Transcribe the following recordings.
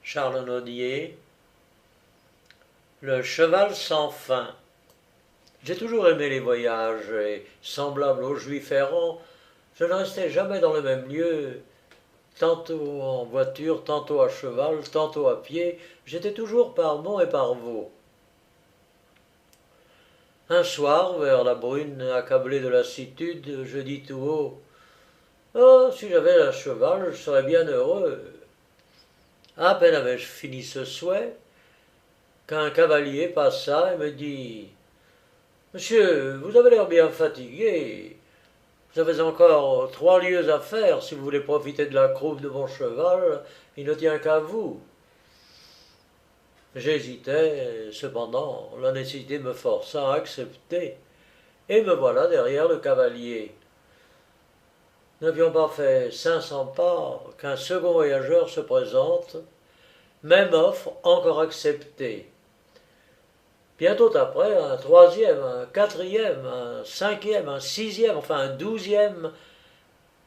Charles Nodier, Le cheval sans fin. J'ai toujours aimé les voyages et, semblable aux juifs errants, je ne restais jamais dans le même lieu, tantôt en voiture, tantôt à cheval, tantôt à pied, j'étais toujours par monts et par vaux. Un soir, vers la brune, accablée de lassitude, je dis tout haut: Oh, si j'avais un cheval, je serais bien heureux. À peine avais-je fini ce souhait qu'un cavalier passa et me dit: Monsieur, vous avez l'air bien fatigué. Vous avez encore 3 lieues à faire si vous voulez profiter de la croupe de mon cheval. Il ne tient qu'à vous. J'hésitais, cependant, la nécessité me força à accepter, et me voilà derrière le cavalier. Nous n'avions pas fait 500 pas qu'un second voyageur se présente, même offre encore acceptée. Bientôt après, un troisième, un quatrième, un cinquième, un sixième, enfin un 12e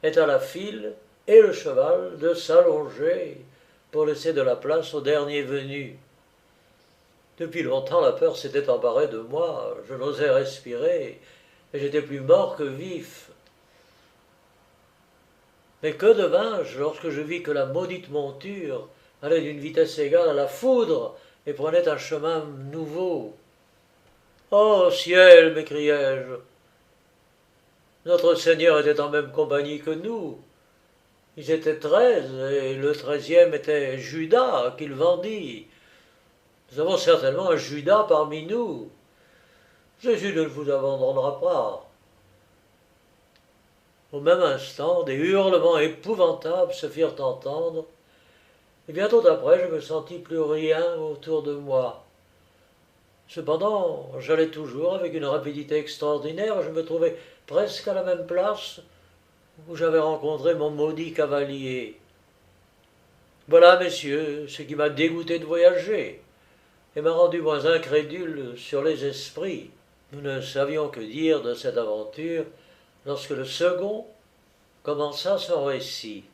est à la file, et le cheval de s'allonger pour laisser de la place au dernier venu. Depuis longtemps, la peur s'était emparée de moi, je n'osais respirer, et j'étais plus mort que vif. Mais que devins-je lorsque je vis que la maudite monture allait d'une vitesse égale à la foudre et prenait un chemin nouveau? Oh ciel, m'écriai-je, notre Seigneur était en même compagnie que nous. Ils étaient 13, et le 13e était Judas, qu'il vendit. Nous avons certainement un Judas parmi nous. Jésus ne vous abandonnera pas. Au même instant, des hurlements épouvantables se firent entendre, et bientôt après, je me sentis plus rien autour de moi. Cependant, j'allais toujours avec une rapidité extraordinaire, et je me trouvais presque à la même place où j'avais rencontré mon maudit cavalier. Voilà, messieurs, ce qui m'a dégoûté de voyager, et m'a rendu moins incrédule sur les esprits. Nous ne savions que dire de cette aventure lorsque le second commença son récit.